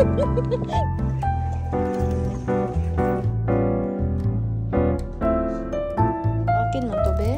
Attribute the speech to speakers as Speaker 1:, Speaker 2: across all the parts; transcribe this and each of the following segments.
Speaker 1: Akin na to, be.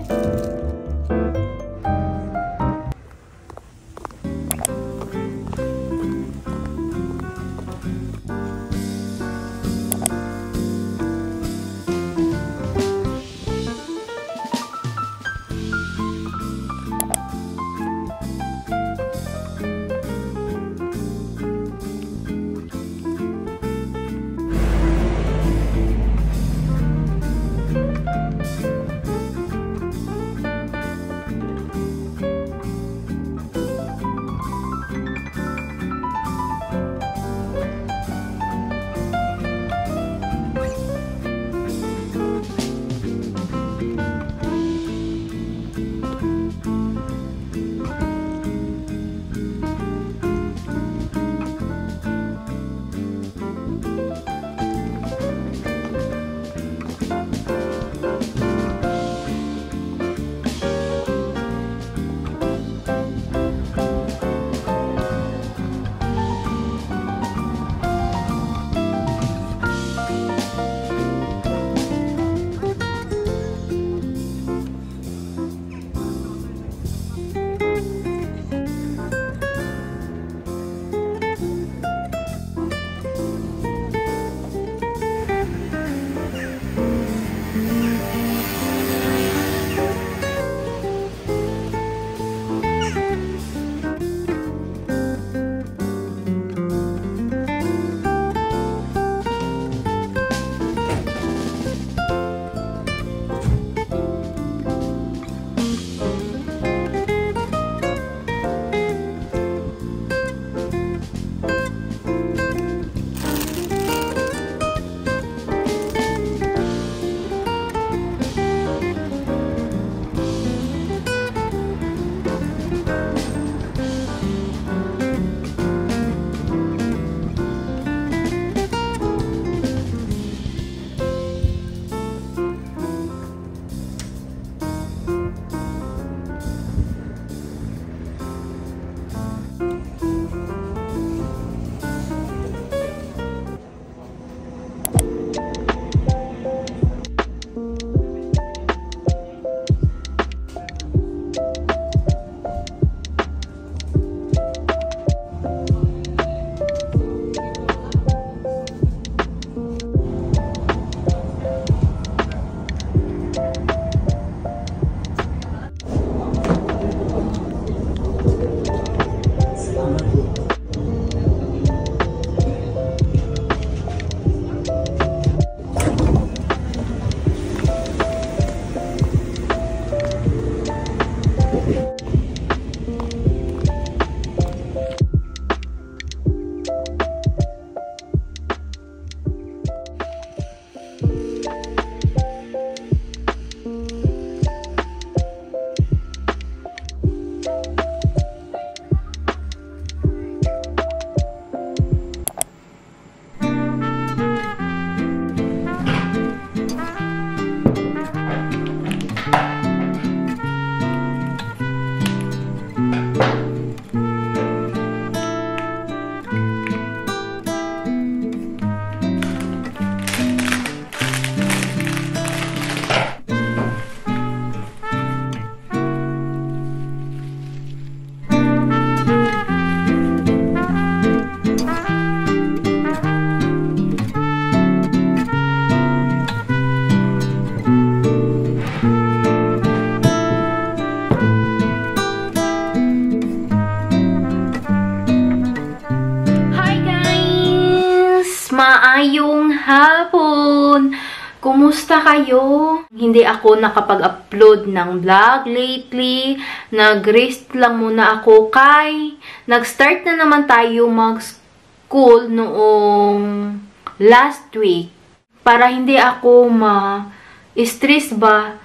Speaker 2: Maayong hapon! Kumusta kayo? Hindi ako nakapag-upload ng vlog lately. Nag-rest lang muna ako kay nag-start na naman tayo mag-school noong last week. Para hindi ako ma-stress ba,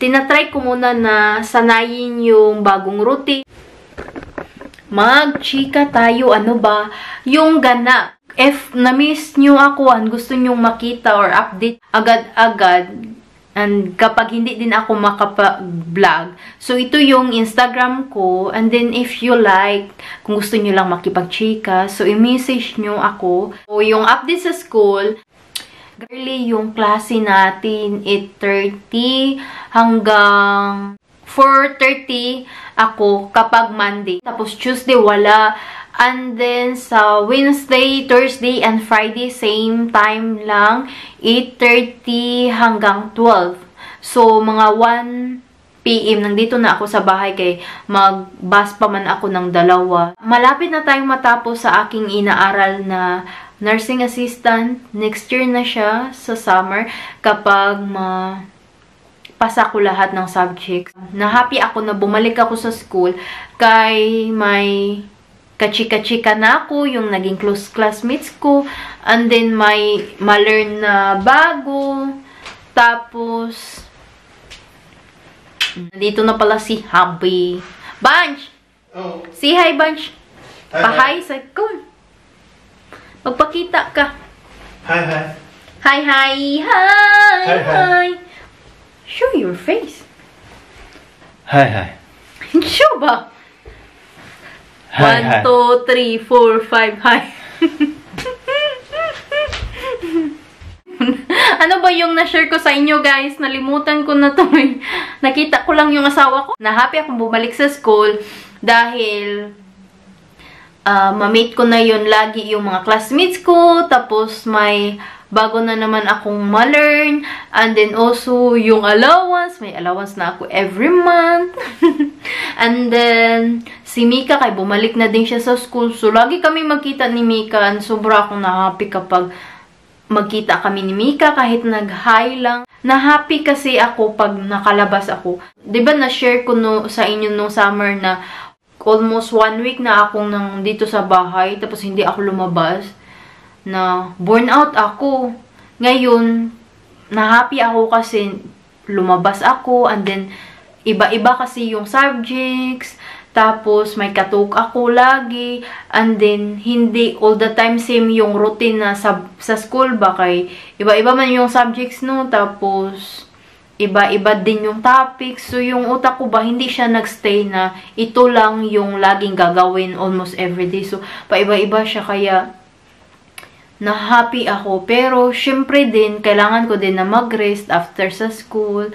Speaker 2: tinatry ko muna na sanayin yung bagong routine. Mag-chika tayo, ano ba? Yung ganap. If na-miss nyo ako, gusto nyo makita or update agad-agad, And kapag hindi din ako makapag-vlog, so ito yung Instagram ko. And then if you like, kung gusto nyo lang makipag-chika, so i-message nyo ako. So yung update sa school, early yung klase natin, 8:30 hanggang 4:30 ako kapag Monday. Tapos Tuesday wala. And then, sa Wednesday, Thursday, and Friday, same time lang, 8:30 hanggang 12. So, mga 1 PM, nandito na ako sa bahay kay mag-bus pa man ako ng 2. Malapit na tayong matapos sa aking inaaral na nursing assistant. Next year na siya sa summer kapag pasa ko lahat ng subjects. Na-happy ako na bumalik ako sa school kay may kachika-chika na ako, yung naging close classmates ko. And then, may ma-learn na bago. Tapos, nandito na pala si Hubby. Bunch!
Speaker 3: Oh.
Speaker 2: Say hi, Bunch.
Speaker 3: Hi,
Speaker 2: Pa-hi sa ko. Magpakita ka.
Speaker 3: Hi, hi.
Speaker 2: Hi, hi, hi,
Speaker 3: Hi, hi.
Speaker 2: hi. Show your face.
Speaker 3: Hi, hi.
Speaker 2: Show ba?
Speaker 3: Hi,
Speaker 2: 1,
Speaker 3: hi.
Speaker 2: 2, 3, 4, 5, hi. Ano ba yung na-share ko sa inyo, guys? Nalimutan ko na to. Nakita ko lang yung asawa ko. Na-happy akong bumalik sa school dahil ma-meet ko na yun lagi yung mga classmates ko. Tapos may bago na naman akong ma-learn. And then also yung allowance. May allowance na ako every month. And then si Mika, kay bumalik na din siya sa school. So, lagi kami magkita ni Mika. And sobra akong na-happy kapag magkita kami ni Mika kahit nag-hi lang. Na-happy kasi ako pag nakalabas ako. Diba na-share ko sa inyo nung summer na almost 1 week na akong dito sa bahay. Tapos hindi ako lumabas. Na burnout ako. Ngayon, na-happy ako kasi lumabas ako. And then, iba-iba kasi yung subjects. Tapos, may katok ako lagi. And then, hindi all the time same yung routine na sa school ba. Kay iba-iba man yung subjects, no? Tapos, iba-iba din yung topics. So, yung utak ko ba, hindi siya nagstay na ito lang yung laging gagawin almost everyday. So, paiba-iba siya kaya na-happy ako. Pero, syempre din, kailangan ko din na mag-rest after sa school.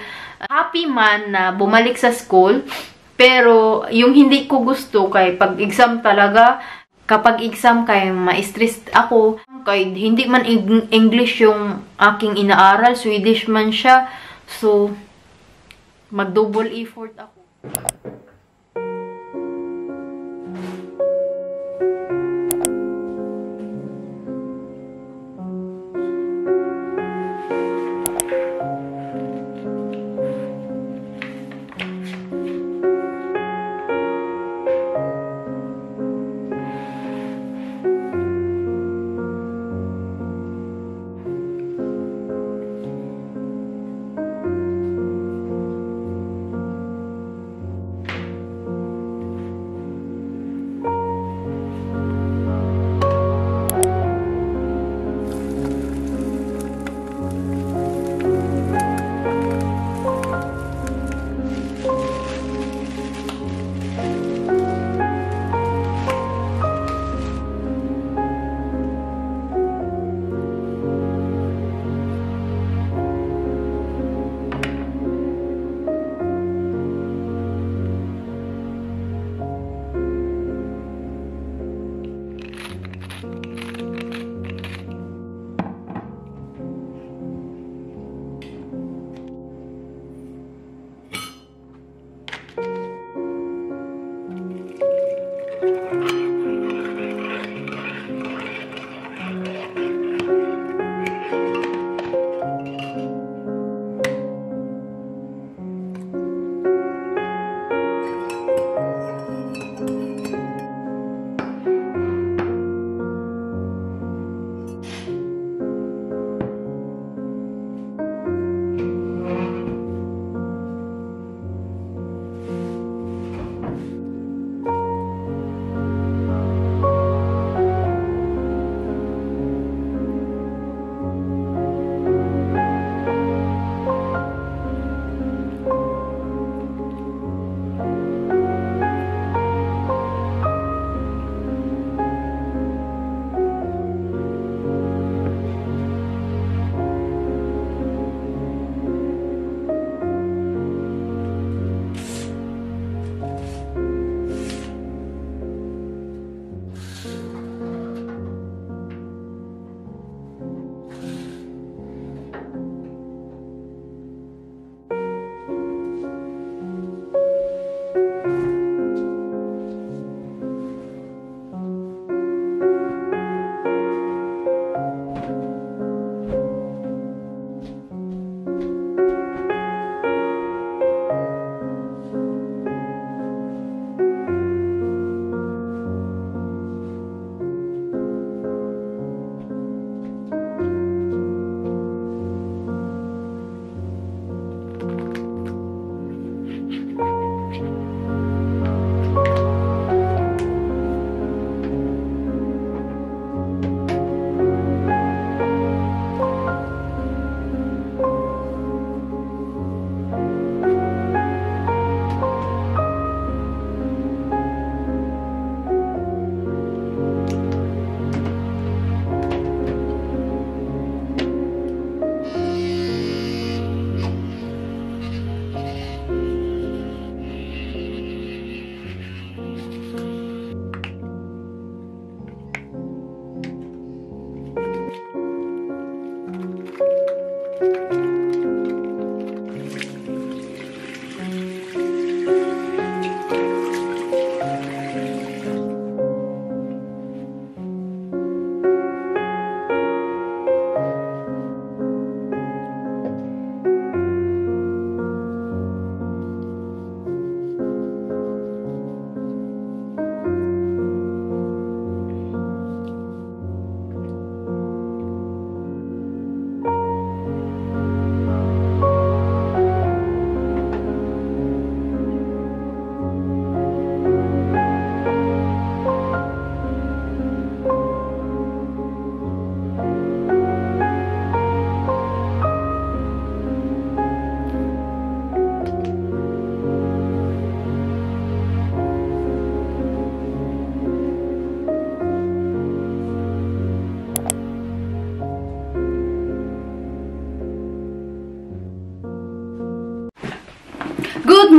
Speaker 2: Happy man na bumalik sa school. Pero, yung hindi ko gusto kay pag-exam talaga, kapag exam kay ma-stress ako, kay hindi man English yung aking inaaral, Swedish man siya. So, mag-double effort ako.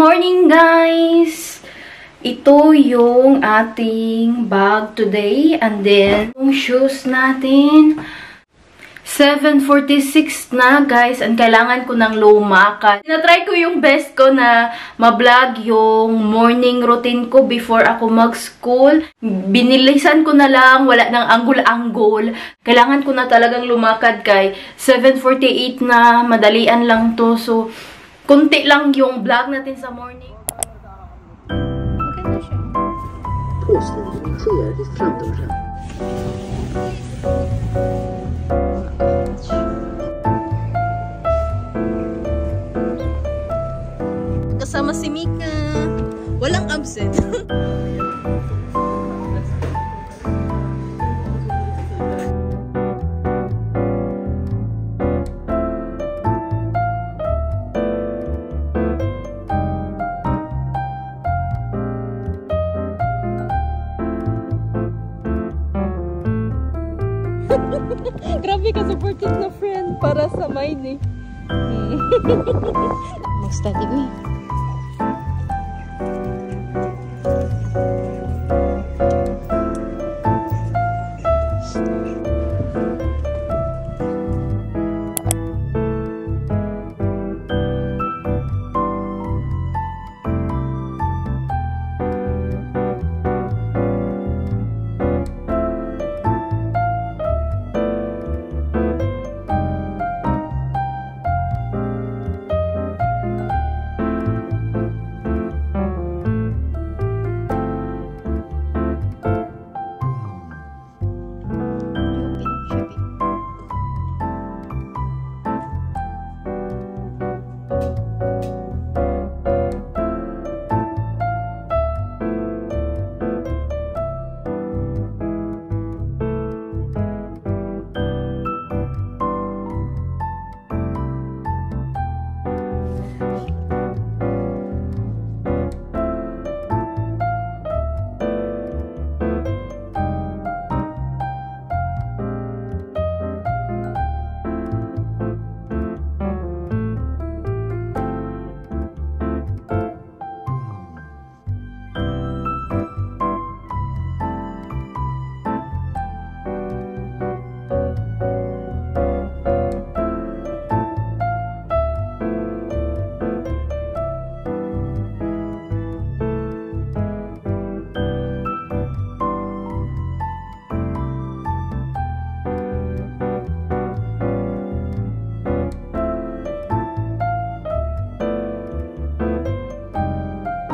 Speaker 2: morning, guys! Ito yung ating bag today. And then, yung shoes natin. 7:46 na, guys. And kailangan ko ng lumakad. Tinatry ko yung best ko na ma-vlog yung morning routine ko before ako mag-school. Binilisan ko na lang. Wala nang anggol-anggol. Kailangan ko na talagang lumakad, kay 7:48 na. Madalian lang to. So, kunti lang yung vlog natin sa morning.
Speaker 1: Maganda siya.
Speaker 4: 破损银坠儿的颤抖着。
Speaker 1: Kasama si Mika. Walang absent. Grabe ka supportive na friend para sa mine eh. Mag-study mo eh.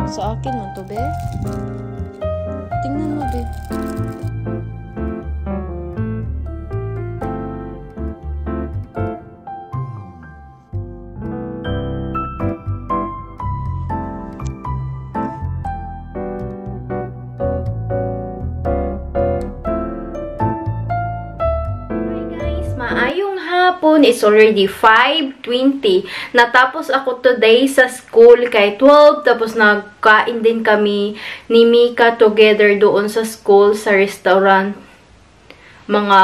Speaker 1: Sa akin lang to, be. Tingnan mo, be.
Speaker 2: Maayong hapon, it's already 5:20. Natapos ako today sa school kay 12. Tapos nagkain din kami ni Mika together doon sa school, sa restaurant. Mga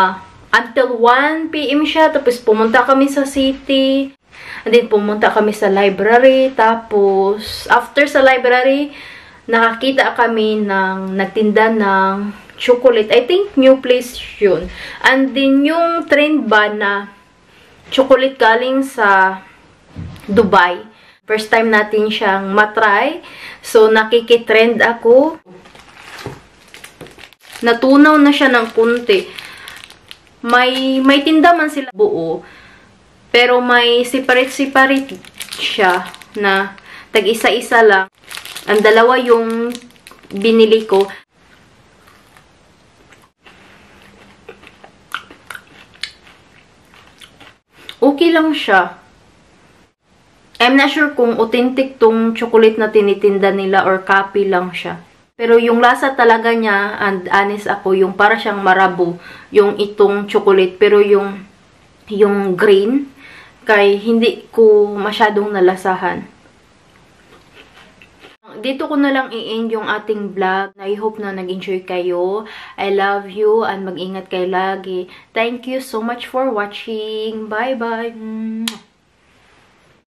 Speaker 2: until 1 PM siya. Tapos pumunta kami sa city. And then pumunta kami sa library. Tapos after sa library, nakakita kami ng nagtinda ng chocolate. I think new place yun. And then yung trend ba na chocolate galing sa Dubai. First time natin siyang matry. So nakikitrend ako. Natunaw na siya ng kunti. May tinda man sila buo. Pero may separate siya na tag-isa-isa lang. Ang dalawa yung binili ko. Okay lang siya. I'm not sure kung authentic tong chocolate na tinitinda nila or copy lang siya. Pero yung lasa talaga niya, and honest ako, yung para siyang marabo, yung itong chocolate. Pero yung green, kay hindi ko masyadong nalasahan. Dito ko na lang i-end yung ating vlog. I hope na nag-enjoy kayo. I love you and mag-ingat kayo lagi. Thank you so much for watching. Bye-bye!